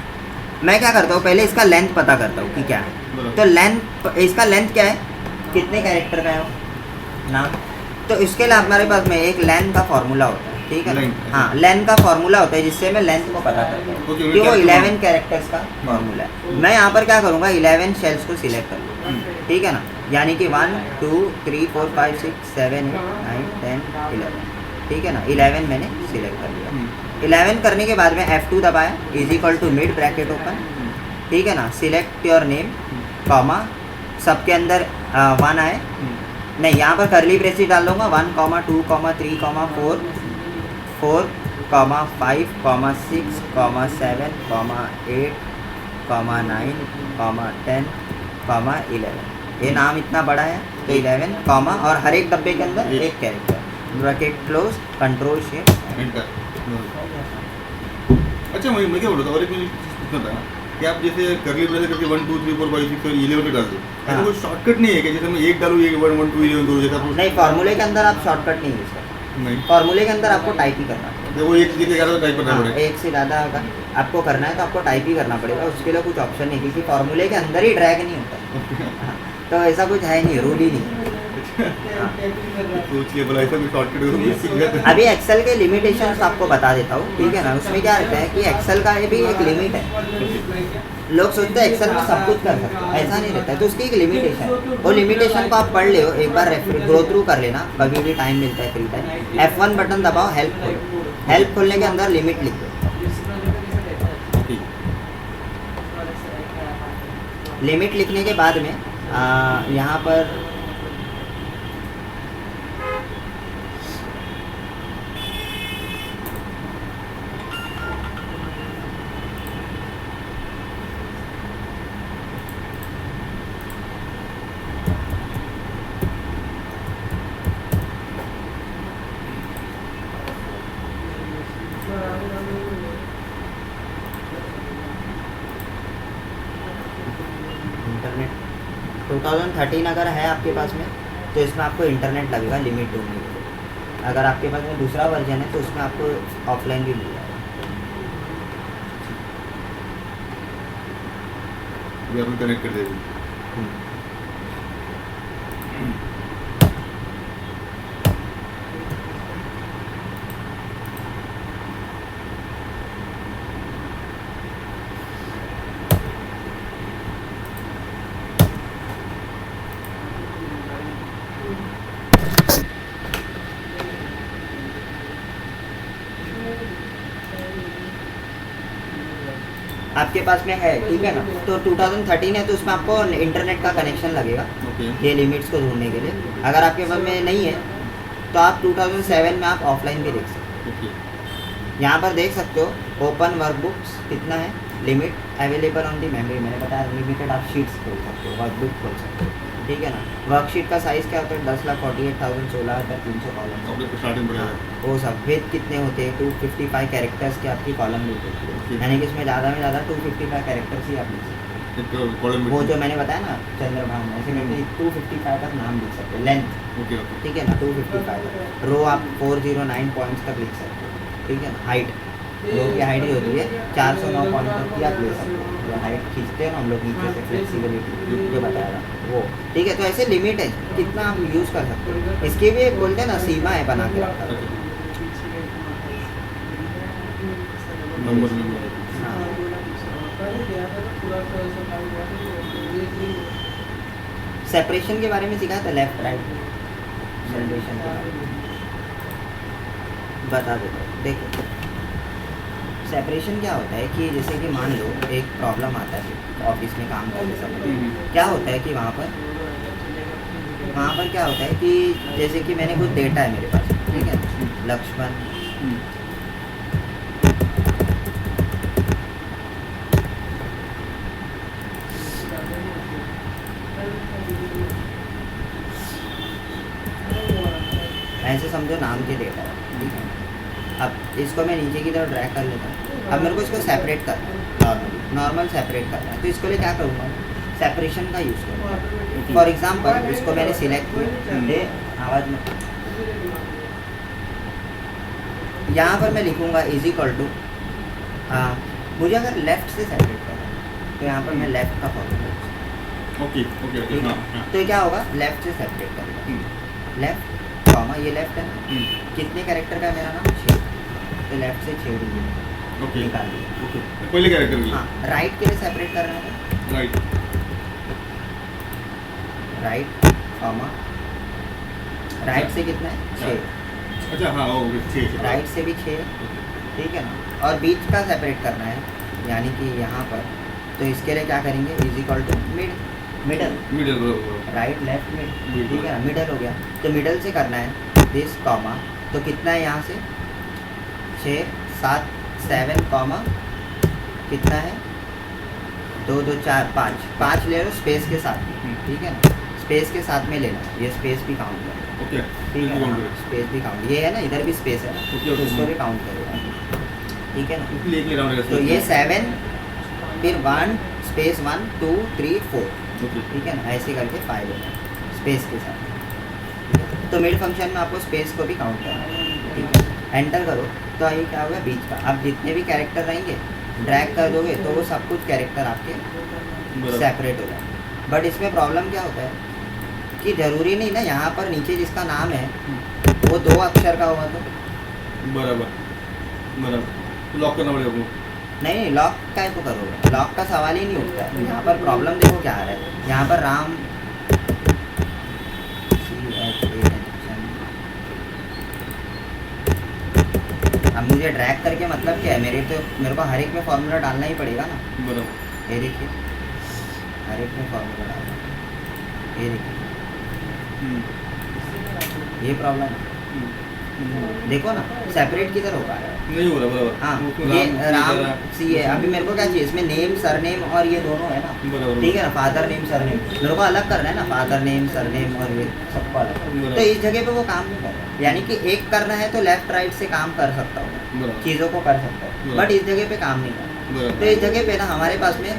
पहले इसका लेंथ पता करता हूँ कि क्या है। तो इसका लेंथ क्या है, कितने कैरेक्टर का है वो नाम। तो इसके लिए हमारे पास में एक लेंथ का फॉर्मूला होता है, ठीक है ना। हाँ, लेंथ का फॉर्मूला होता है जिससे मैं लेंथ को पता करता हूँ कि वो 11 कैरेक्टर्स का फॉर्मूला है। मैं यहाँ पर क्या करूँगा, 11 शेल्स को सिलेक्ट कर लूँगा, ठीक है ना, यानी कि 1 2 3 4 5 6 7 8 9 10 11, ठीक है ना, 11 मैंने सिलेक्ट कर लिया। 11 करने के बाद में F2 दबाया, is equal to mid bracket open, ठीक है ना, सिलेक्ट योर नेम कॉमा, सबके अंदर 1 आए, नहीं यहाँ पर करली ब्रेसेस डाल दूँगा, 1 2 3 4 4 5 6 7 8 9 10 11। ये नाम इतना बड़ा है तो 11 कॉमा और हर एक डब्बे के अंदर एक character, bracket close, control shift enter. अच्छा, मैं क्या बोल रहा था, और एक चीज़ पूछना था कि आप जैसे करली ब्रेसेस करके 1 2 3 4 5 6 7 11 डाल दो, ऐसा कोई शॉर्टकट नहीं है कि जैसे मैं एक डालूँ, ये 1 1 2 11 2 जैसा नहीं, फॉर्मूले के अंदर आप शॉर्टकट नहीं यूज करते, नहीं, फॉर्मूले के अंदर आपको टाइप ही करना पड़ेगा। वो एक चीज़ ज़्यादा टाइप करना पड़ेगा। एक से ज़्यादा अगर आपको करना है तो आपको टाइप ही करना पड़ेगा, उसके लिए कुछ ऑप्शन नहीं, क्योंकि फॉर्मूले के अंदर ही ड्रैग नहीं होता। हाँ, तो ऐसा कुछ है नहीं, रूल ही नहीं। सोच लिया बोला ऐसा कोई शॉर्टकट हो तो सीख गया। अभी एक्सेल के लिमिटेशंस आपको बता देता हूँ, ठीक है ना। उसमें क्या रहता है कि एक्सेल का ये भी एक लिमिट है। लोग सोचते हैं एक्सेल में सब कुछ कर सकते हैं, ऐसा नहीं रहता है। तो उसकी एक लिमिटेशन है, वो लिमिटेशन को आप पढ़ ले, एक बार गो थ्रू कर लेना कभी भी टाइम मिलता है, फ्री टाइम। F1 बटन दबाओ, हेल्प खोलो, हेल्प खोलने के अंदर लिमिट लिख दो। लिमिट लिखने के बाद में यहाँ पर इंटरनेट 2013 अगर है आपके पास में तो इसमें आपको इंटरनेट लगेगा लिमिट ढूंढने के लिए। अगर आपके पास में दूसरा वर्जन है तो उसमें आपको ऑफलाइन भी मिल जाएगा। ये अपन कनेक्ट कर देंगे। आपके पास में है, ठीक है ना। तो 2013 है तो उसमें आपको इंटरनेट का कनेक्शन लगेगा ये लिमिट्स को ढूंढने के लिए। अगर आपके पास में नहीं है तो आप 2007 में आप ऑफलाइन भी देख सकते हो। यहाँ पर देख सकते हो ओपन वर्कबुक्स कितना है, limit available on the memory. मैंने बताया अनलिमिटेड आप शीट्स खोल सकते हो, वर्कबुक खोल सकते हो, ठीक है ना। वर्कशीट का साइज़ क्या होता है, 10,48,000 16,300 कॉलम। वो सब विथ कितने होते हैं, 255 कैरेक्टर्स के आपकी कॉलम मिल सकती है, यानी कि इसमें ज़्यादा में ज़्यादा 255 कैरेक्टर्स ही आप लिख सकते हो। वो जो मैंने बताया ना चंद्रभान, ऐसे करके 255 तक नाम लिख सकते हो, लेंथ, ठीक है ना। 255 तक रो आप 409 पॉइंट्स तक लिख सकते हो, ठीक है ना। हाइट, रो की हाइट ही होती है 409 पॉइंट तक की आप ले सकते हो। जो हाइट खींचते हैं ना हम लोग नीचे से, फ्लेक्सिबिलिटी जो बताया वो, ठीक है। तो ऐसे लिमिट है कितना आप यूज़ कर सकते हो। इसकी भी एक बोलते हैं ना सीमा है बना के रखा है। सेपरेशन के बारे में सिखाया था, लेफ्ट राइट सेपरेशन के बारे में बता देता हूँ। देखो सेपरेशन क्या होता है कि जैसे कि मान लो एक प्रॉब्लम आता है ऑफिस में काम करते समय, क्या होता है कि वहाँ पर क्या होता है कि जैसे कि मैंने कुछ डेटा है मेरे पास, ठीक है, लक्ष्मण ऐसे समझो नाम के डेटा है, ठीक है। अब इसको मैं नीचे की तरफ ड्रैग कर लेता हूँ। अब मेरे को इसको सेपरेट करना है, नॉर्मल सेपरेट करना है। तो इसके लिए क्या करूँगा, सेपरेशन का यूज़ करूँगा। फॉर एग्जांपल इसको मैंने सिलेक्ट किया, आवाज़ में यहाँ पर मैं लिखूँगा इज इक्वल टू, मुझे अगर लेफ़्ट से सेपरेट करना है तो यहाँ पर मैं लेफ़्ट का फॉर्मूला, ओके। तो क्या होगा, लेफ़्ट से सेपरेट करूँगा, लेफ़्ट कॉमा, ये लेफ्ट है ना, कितने कैरेक्टर का है मेरा नाम, 6, तो लेफ्ट से 6 डिजिट निकाल दिया। पहले कैरेक्टर के हाँ, राइट के लिए सेपरेट कर रहे हैं, राइट कॉमा, राइट से कितना है, 6। अच्छा हाँ, ओके 6। राइट से भी 6, ठीक है ना। और बीच का सेपरेट करना है, यानी कि यहाँ पर, तो इसके लिए क्या करेंगे, is equal to middle, right left mid, ठीक है ना, मिडल हो गया। तो मिडल से करना है दिस कॉमा, तो कितना है यहाँ से 6 7 7 कॉमा, कितना है 2 2 4 5 ले लो स्पेस के साथ, ठीक है ना, स्पेस के साथ में लेना, ये स्पेस भी काउंट करेगा, ओके, ठीक है ना, स्पेस भी काउंट, ये है ना इधर भी स्पेस है, तो इसको भी काउंट करेगा, ठीक है ना। तो ये 7 फिर 1 स्पेस 1 2 3 4, ठीक है ना, ऐसे करके 5 है स्पेस के साथ। तो मिड फंक्शन में आपको स्पेस को भी काउंट करना है, ठीक है। एंटर करो तो ये क्या होगा, बीच का। अब जितने भी कैरेक्टर रहेंगे ड्रैग कर दोगे तो वो सब कुछ कैरेक्टर आपके सेपरेट हो जाए। बट इसमें प्रॉब्लम क्या होता है कि जरूरी नहीं ना, यहाँ पर नीचे जिसका नाम है वो 2 अक्षर का हुआ तो बराबर तो लॉक करना पड़ेगा आपको। नहीं, लॉक का को करोगे, लॉक का सवाल ही नहीं उठता है। यहाँ पर प्रॉब्लम देखो क्या आ रहा है, यहाँ पर राम अब मुझे ड्रैग करके मतलब क्या है, मेरे को हर एक में फॉर्मूला डालना ही पड़ेगा ना। बराबर ये देखिए, हर एक में फॉर्मूला डालना, ये देखिए ये प्रॉब्लम है। देखो ना, सेपरेट किधर हो पा रहा है, नहीं हो रहा बराबर। हाँ ये राम सी है। अभी मेरे को क्या चाहिए इसमें, नेम सरनेम और ये दोनों है ना, बराबर ठीक है ना, फादर नेम सरनेम मेरे को अलग करना है ना, फादर नेम सरनेम और ये सबको अलग। तो इस जगह पे वो काम नहीं कर रहा, यानी कि एक करना है तो लेफ्ट राइट से काम कर सकता हूँ, चीज़ों को कर सकता हूँ, बट इस जगह पे काम नहीं कर रहा। तो इस जगह पे ना हमारे पास में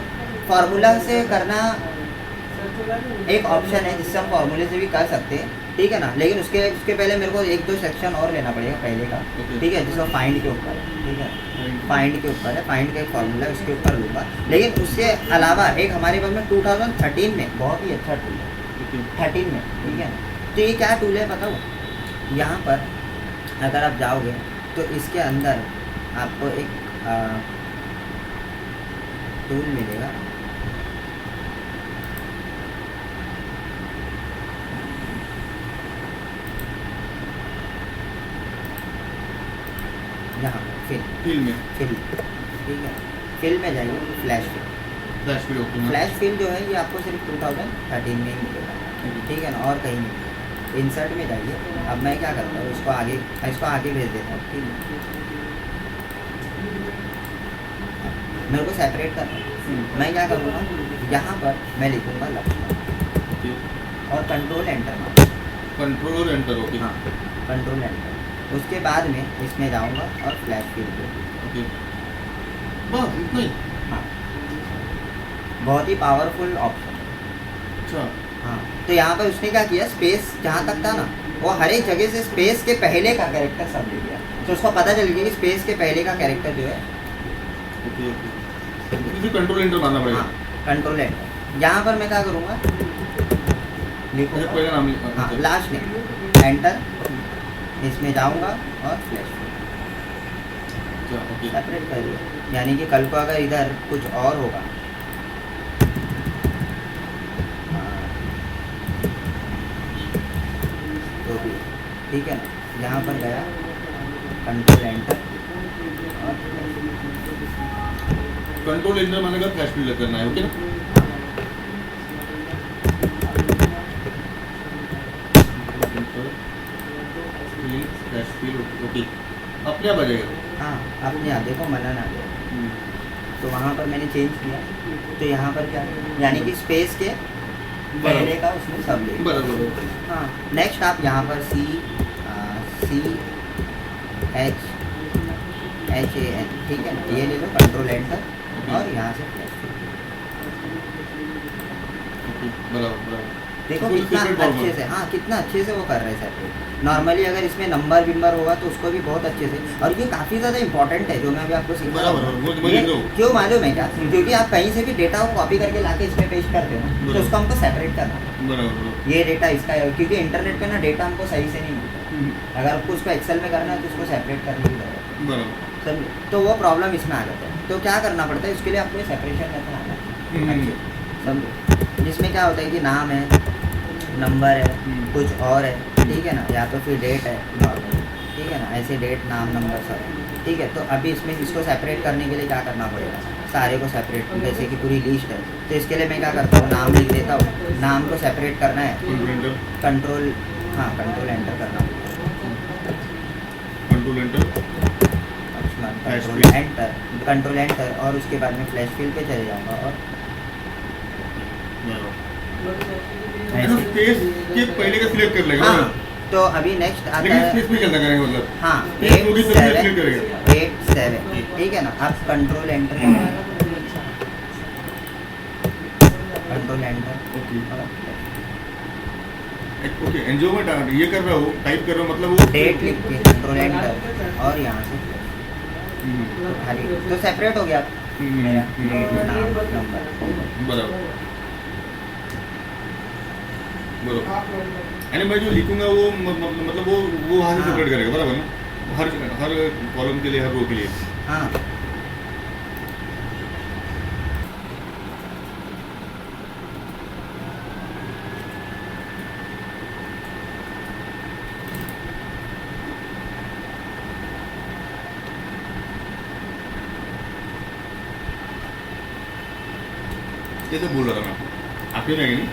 फॉर्मूला से करना एक ऑप्शन है जिससे हम फॉर्मूले से भी कर सकते हैं, ठीक है ना। लेकिन उसके पहले मेरे को 1-2 सेक्शन और लेना पड़ेगा पहले का, ठीक है, जिसको फाइंड के ऊपर है, ठीक है, फाइंड के ऊपर है, फाइंड का एक फॉर्मूला है उसके ऊपर लूँगा। लेकिन उससे अलावा एक हमारे पास में 2013 में बहुत ही अच्छा टूल है, 13 में, ठीक है। तो ये क्या टूल है बताओ, यहाँ पर अगर आप जाओगे तो इसके अंदर आपको एक टूल मिलेगा, यहाँ फिल में, ठीक है, फिल में जाइए, फ्लैश फिल जो है ये आपको सिर्फ 2013 में ही मिलेगा, ठीक है ना, और कहीं नहीं। इंसर्ट में जाइए, अब मैं क्या करता हूँ, इसको आगे भेज देता हूँ, ठीक है। मेरे को सेपरेट करना है, मैं क्या करूँगा, यहाँ पर मैं लिखूँगा लक्ष्मण और कंट्रोल एंटर मारूँ, कंट्रोल एंटर, ओके, हाँ कंट्रोल एंटर। उसके बाद में इसमें जाऊँगा और फ्लैश फिल पे, ओके, बस इतना ही। हाँ बहुत ही पावरफुल ऑप्शन। अच्छा, हाँ तो यहाँ पर उसने क्या किया, स्पेस जहाँ तक था ना वो हर एक जगह से स्पेस के पहले का कैरेक्टर सब ले लिया, तो उसको पता चल गया कि स्पेस के पहले का कैरेक्टर जो है, ओके ओके, कंट्रोल एंटर मारना पड़ेगा। हाँ कंट्रोल एंटर। यहाँ पर मैं क्या करूँगा, लिखूँगा पहले नाम, हाँ लास्ट नेम एंटर, इसमें जाऊँगा और फ्लैश सेपरेट कर दिया, यानी कि कल को अगर इधर कुछ और होगा, तो भी ठीक है ना। यहाँ पर गया कंट्रोल एंटर और कंट्रोल एंटर मानेगा फ्लैश फिल करना है, ओके ना। फ्लैश फिल, ओके, अपने आप आ जाएगा। हाँ अपने आप देखो मनन आ गया, तो वहाँ पर मैंने चेंज किया, तो यहाँ पर क्या, यानी कि स्पेस के पहले का उसमें सब ले। बराबर। हाँ नेक्स्ट आप यहाँ पर CHHAN, ठीक है ना, ये ले लो, कंट्रोल एंटर और यहाँ से फ्लैश फिल। बराबर, देखो कितना अच्छे से, हाँ कितना अच्छे से वो कर रहे हैं सेपरेट। नॉर्मली अगर इसमें नंबर विंबर होगा तो उसको भी बहुत अच्छे से, और ये काफ़ी ज़्यादा इंपॉर्टेंट है जो मैं अभी आपको सिखा रहा हूँ। क्यों मालूम है क्या, क्योंकि आप कहीं से भी डेटा को कॉपी करके लाके इसमें पेस्ट करते हो ना, तो उसको हमको सेपरेट करना है। ये डेटा इसका है, क्योंकि इंटरनेट पे ना डेटा हमको सही से नहीं मिलता, अगर आपको उसको एक्सेल में करना है तो उसको सेपरेट करने की जरूरत है, समझे। तो वो प्रॉब्लम इसमें आ जाता है, तो क्या करना पड़ता है, उसके लिए आपको सेपरेशन मेथड आना है, समझे, जिसमें क्या होता है कि नाम है, नंबर है, कुछ और है, ठीक है ना, या तो फिर डेट है नॉर्मल, ठीक है ना, ऐसे डेट नाम नंबर सब है, ठीक है। तो अभी इसमें इसको सेपरेट करने के लिए क्या करना पड़ेगा, सारे को सेपरेट, जैसे कि पूरी लिस्ट है, तो इसके लिए मैं क्या करता हूँ, नाम लिख देता हूँ, नाम को सेपरेट करना है, कंट्रोल, हाँ कंट्रोल एंटर करना है, कंट्रोल एंटर, कंट्रोल एंटर और उसके बाद में फ्लैश फिल पे चले जाऊँगा और स्पेस के पहले का सिलेक्ट कर लेगा। हाँ तो अभी नेक्स्ट आता लेकिन है, स्पेस में चलना करेंगे, मतलब हाँ स्पेस होगी तो सिलेक्ट करेगा 8-7, ठीक है ना। आप control enter, control enter, okay, NGO में ये कर रहा हो, टाइप कर रहा हो, मतलब वो डेट लिख के कंट्रोल एंटर और यहाँ से खाली, तो सेपरेट हो गया मेरा डेट नाम नंबर, बराबर। बरोबर. आणि मैं जो लिखूंगा वो मतलब वो वहाँ से हाँ. सेपरेट करेगा, बराबर ना? हर कॉलम के लिए, हर रो के लिए. हाँ ये तो बोल रहा था मैं. आप ही जाएंगे नहीं?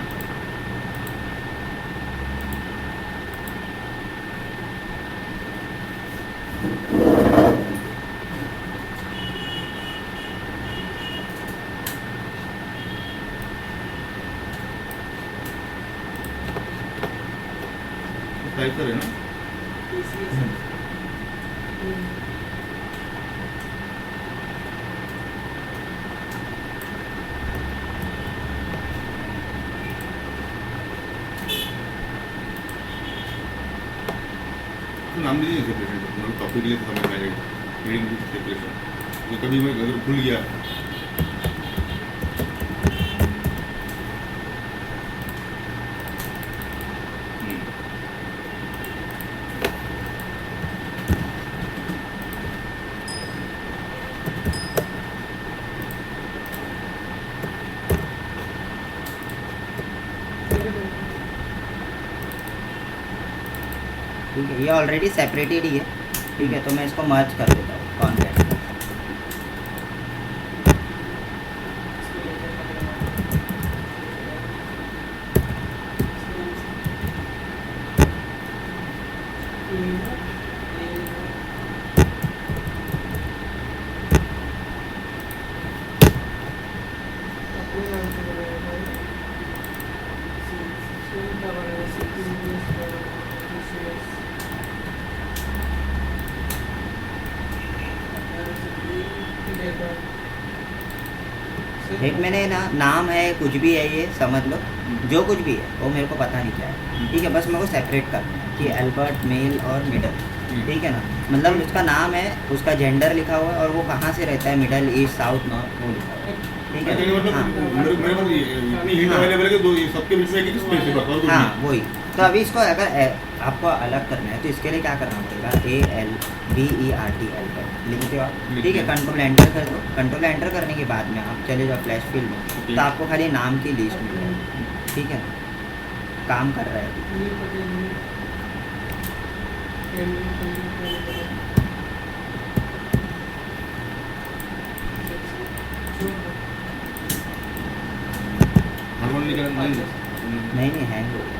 टाइप कर है ना? तो नाम दीजिए सेपरेशन को, मतलब टॉपिक के लिए तो समझ में आ जाएगा. Heading separation. तो कभी मैं अगर भूल गया ठीक है, ये ऑलरेडी सेपरेटेड ही है. ठीक है, तो मैं इसको मर्ज कर देता हूँ कॉन्टेंट. एक मैंने ना नाम है कुछ भी है, ये समझ लो जो कुछ भी है वो मेरे को पता नहीं क्या है. ठीक है, बस मेरे को सेपरेट करना है कि अल्बर्ट मेल और मिडल. ठीक है ना, मतलब उसका नाम है, उसका जेंडर लिखा हुआ है और वो कहाँ से रहता है, मिडल ईस्ट साउथ नॉर्थ वो लिखा हुआ है. ठीक है मतलब हाँ मेरे पास इतनी हिंट अवेलेबल है कि दो ये सबके बीच में एक स्पेस है, बस और कुछ हाँ नहीं. वही. तो अभी इसको अगर आपको अलग करना है तो इसके लिए क्या करना पड़ेगा, ALBERT अल्बर्ट लिखते हो आप. ठीक है, कंट्रोल एंटर कर दो. कंट्रोल एंटर करने के बाद में आप चले जाओ फ्लैश फील्ड में, तो आपको खाली नाम की लिस्ट मिल जाएगी. ठीक है, काम कर रहा है. हार्मोनिका नहीं नहीं हैंग हो गया.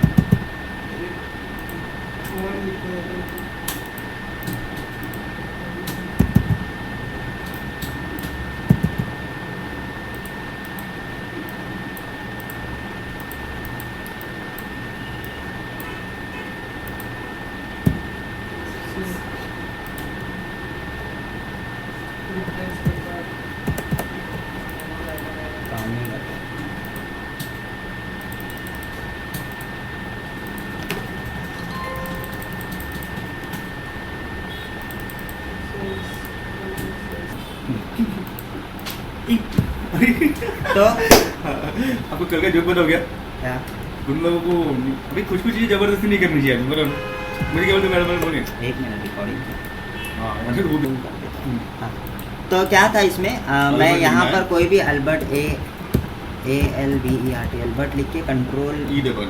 काम नहीं कर रहा. तो आपको कल का जोक बता हो गया. क्या उन लोगों को अभी कुछ चीज़ें जबरदस्ती नहीं करनी चाहिए, बराबर. मुझे क्या बोलते मैडम बोलिए. 1 मिनट रिकॉर्डिंग. हाँ मतलब वो भी. हाँ, तो क्या था इसमें मैं यहाँ पर कोई भी अल्बर्ट ALBERT अल्बर्ट लिख के कंट्रोल ई दबा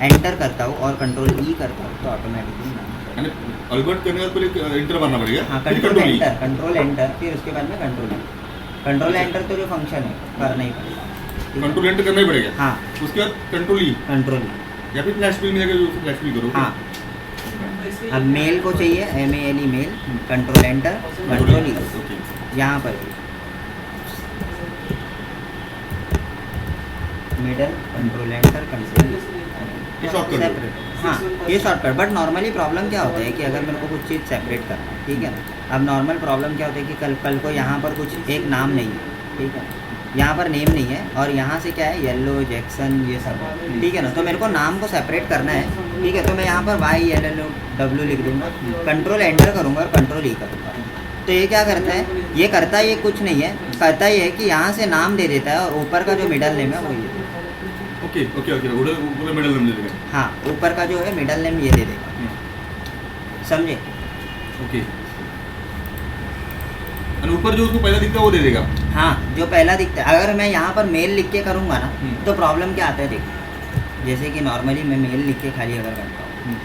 एंटर करता हूँ और कंट्रोल ई करता हूँ तो ऑटोमेटिकली यानी अल्बर्ट करने के बाद पहले एंटर मारना पड़ेगा. हाँ फिर कंट्रोल एंटर फिर उसके बाद में कंट्रोल एंटर तो जो फंक्शन है करना ही पड़ेगा. कंट्रोल एंटर करना ही पड़ेगा. हाँ उसके बाद कंट्रोल ई कंट्रोल या फिर फ्लैश फिल में जाकर फ्लैश फिल करो. हाँ. अब मेल को चाहिए MALE male, control enter control E okay. यहाँ पर मिडल कंट्रोल एंटर कंट्रोल ये शॉर्टकट सेपरेट. हाँ ये शॉर्टकट. बट नॉर्मली प्रॉब्लम क्या होता है कि अगर मेरे को कुछ चीज़ सेपरेट करना है, ठीक है ना, अब नॉर्मल प्रॉब्लम क्या होता है कि कल को यहाँ पर कुछ एक नाम नहीं है. ठीक है, यहाँ पर नेम नहीं है और यहाँ से क्या है येलो जैक्सन ये सब है. ठीक है ना, तो मेरे को नाम को सेपरेट करना है. ठीक है, तो मैं यहाँ पर YLLW लिख दूँगा, कंट्रोल एंटर करूँगा और कंट्रोल ई करूँगा. तो ये क्या करता है, ये करता ये कुछ नहीं है, करता ये है कि यहाँ से नाम दे देता है और ऊपर का जो मिडल नेम है वो ये. ओके ओके ओके ऊपर मिडल नेम दे देगा हाँ, ऊपर का जो है मिडल नेम ये दे देगा, समझे? ओके और ऊपर जो उसको पहला दिखता है वो दे देगा। हाँ, जो पहला दिखता है। अगर मैं यहाँ पर मेल लिख के करूँगा ना तो प्रॉब्लम क्या आता है देखो, जैसे कि नॉर्मली मैं मेल लिख के खाली अगर करता हूँ,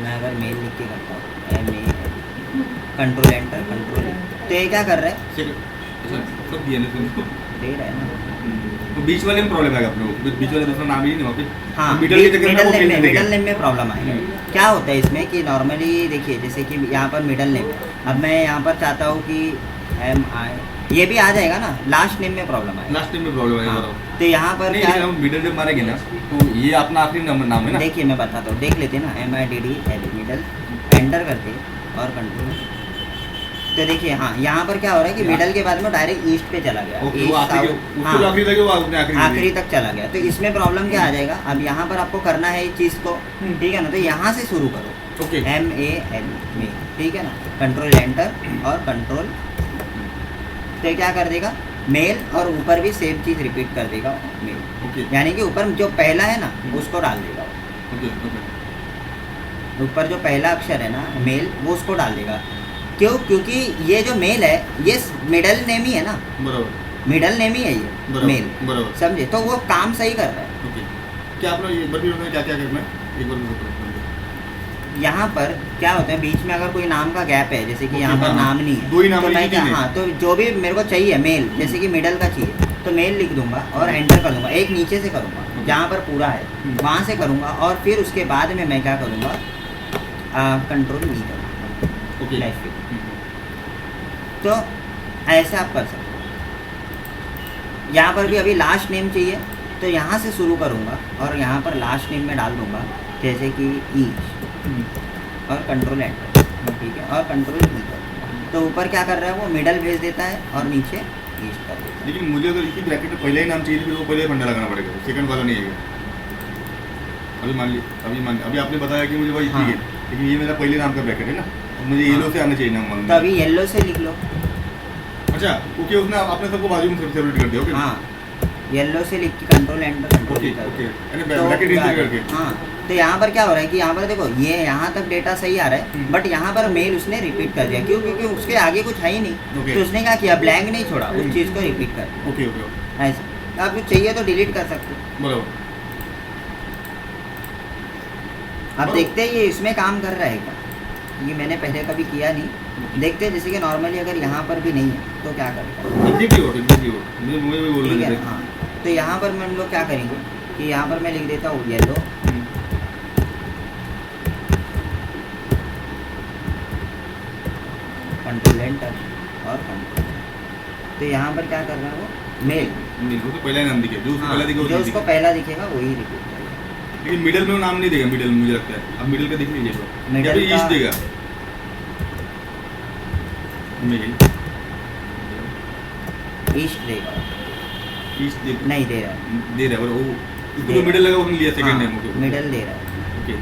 मैं अगर मेल लिख के करता हूँ MA कंट्रोल एंटर कंट्रोल, तो ये क्या कर रहा है, सब दिया ना तुमको दे रहा है ना। तो बीच वाले में प्रॉब्लम आएगा अपने को, बीच वाले दूसरा नाम ही नहीं वहाँ पे। हाँ, मिडल के चक्कर में वो फेल मिडल देगा। नेम में प्रॉब्लम आएगा। क्या होता है इसमें कि नॉर्मली देखिए, जैसे कि यहाँ पर मिडल नेम, अब मैं यहाँ पर चाहता हूँ कि MI, ये भी आ जाएगा ना, लास्ट नेम में प्रॉब्लम आएगा। लास्ट टाइम में प्रॉब्लम आएगा। हाँ, तो यहाँ पर नहीं, क्या, लेकिन हम मिडल जब मारेंगे ना तो ये अपना आखिरी नाम है ना। देखिए मैं बताता हूँ, देख लेते हैं ना, MIDDL मिडल एंटर करते और कंट्रोल, तो देखिए हाँ, यहाँ पर क्या हो रहा है कि मिडल के बाद में डायरेक्ट ईस्ट पे चला गया, ओके, वो ईस्ट आखिरी साउथ, उसको हाँ, जो आखिरी था वो आपने आखिरी तक चला गया। तो इसमें प्रॉब्लम क्या आ जाएगा, अब यहाँ पर आपको करना है इस चीज़ को, ठीक है ना, तो यहाँ से शुरू करो, ओके MAL में, ठीक है ना, कंट्रोल एंटर और कंट्रोल, तो ये क्या कर देगा, मेल, और ऊपर भी सेम चीज़ रिपीट कर देगा मेल, ओके यानी कि ऊपर जो पहला है ना उसको डाल देगा, ओके ओके ऊपर जो पहला अक्षर है ना मेल, वो उसको डाल देगा। क्यों? क्योंकि ये जो मेल है ये मिडल नेम ही है ना, बराबर मिडल नेम ही है ये बराबर मेल, बराबर समझे? तो वो काम सही कर रहा है। ओके क्या आप लोग एक बार भी बताएं क्या क्या करना है, एक बार भी बताओ। यहाँ पर क्या होता है, बीच में अगर कोई नाम का गैप है, जैसे कि ओके, यहाँ पर हाँ, नाम नहीं है, दो ही नाम तो है, मैं एक ही क्या, नहीं। हाँ, तो जो भी मेरे को चाहिए मेल, जैसे कि मिडल का चाहिए तो मेल लिख दूंगा और एंटर कर दूंगा, एक नीचे से करूँगा जहाँ पर पूरा है वहाँ से करूँगा, और फिर उसके बाद में मैं क्या करूँगा, कंट्रोल नहीं करूँगा, ओके तो ऐसे आप कर सकते हो। यहाँ पर भी अभी लास्ट नेम चाहिए तो यहाँ से शुरू करूँगा और यहाँ पर लास्ट नेम में डाल दूँगा, जैसे कि ईस्ट और कंट्रोल एंटर, ठीक है, और कंट्रोल ई कर, तो ऊपर क्या कर रहा है वो मिडल भेज देता है और नीचे ईस्ट कर देता है। लेकिन मुझे अगर इसी ब्रैकेट में पहले ही नाम चाहिए तो फिर वो पहले फंडा लगाना पड़ेगा, सेकंड वाला नहीं आएगा। अभी आपने बताया कि मुझे भाई ठीक है, लेकिन ये मेरा पहले नाम का ब्रैकेट है ना, तो मुझे येलो से आना चाहिए नाम वाला। तो अभी येलो से लिख लो। अच्छा ओके, उसने आपने सबको बाजू में सेपरेट कर दिया। ओके हाँ, येलो से लिख के कंट्रोल एंटर कंट्रोल ओके कर ओके, दो। यानी तो ब्रैकेट इंसर्ट करके। हाँ, तो यहाँ पर क्या हो रहा है कि यहाँ पर देखो ये यहाँ तक डेटा सही आ रहा है, बट यहाँ पर मेल उसने रिपीट कर दिया, क्यों? क्योंकि उसके आगे कुछ है ही नहीं, Okay. तो उसने क्या किया, ब्लैंक नहीं छोड़ा, उस चीज़ को रिपीट कर दिया। ओके ओके ऐसे आपको चाहिए तो डिलीट कर सकते हो। बराबर। आप देखते हैं ये इसमें काम कर रहा है क्या, ये मैंने पहले कभी किया नहीं, देखते हैं। जैसे कि नॉर्मली अगर यहाँ पर भी नहीं है तो क्या करेगा, एग्जैक्टली मुझे भी बोल ठीक रहे है। थे। हाँ, तो यहाँ पर हम लोग क्या करेंगे कि यहाँ पर मैं लिख देता हूँ येलो, कंट्रोल एंटर और कंट्रोल, तो यहाँ पर क्या कर रहा है वो मेल, नहीं वो तो पहला ही नाम दिखे, जो उसको पहला दिखे जो वो उसको पहला दिखेगा वही रिपीट करेगा। लेकिन मिडिल में वो नाम नहीं देगा, मिडिल में मुझे लगता है। अब मिडिल का दिख लीजिए तो मिडिल या फिर का- ईस्ट देगा। मिडिल ईस्ट देगा, ईस्ट दे नहीं दे रहा है, दे रहा है, और वो उसको जो मिडिल लगा उसने लिया सेकंड नेम। ओके मिडल दे रहा है। ओके,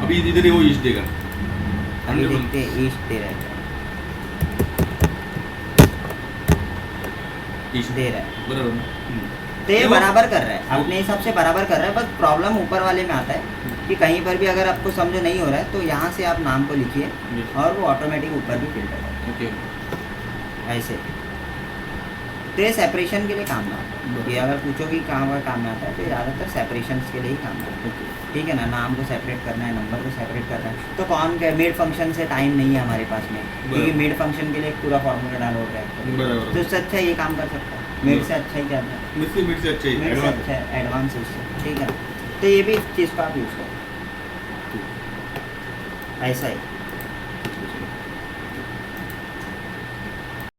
अभी इधर ही वो ईस्ट देगा। अभी देखते हैं ईस्ट दे रहा है, ईस्ट दे रहा है, बराबर। तो ये बराबर कर रहा है, अपने हिसाब से बराबर कर रहा है। बस प्रॉब्लम ऊपर वाले में आता है कि कहीं पर भी अगर आपको समझ नहीं हो रहा है तो यहाँ से आप नाम को लिखिए और वो ऑटोमेटिक ऊपर भी फिल्टर होगा, ओके ऐसे। तो ये सेपरेशन के लिए काम में आता है। ये अगर पूछो कि कहाँ पर काम में आता है तो ज़्यादातर सेपरेशन के लिए ही काम में आता है, ठीक है ना। नाम को सेपरेट करना है, नंबर को सेपरेट करना है, तो कौन क्या मिड फंक्शन से टाइम नहीं है हमारे पास में, क्योंकि मिड फंक्शन के लिए पूरा फॉर्मूला डाउनलोड है, बराबर। तो उससे अच्छा ये काम कर सकता है, मिड से अच्छा ही जाता है, मिड से अच्छा ही मिड से एडवांस अच्छा है, एडवांस है उससे, ठीक है ना। तो ये भी इस चीज़ को आप यूज़ करो, ऐसा ही।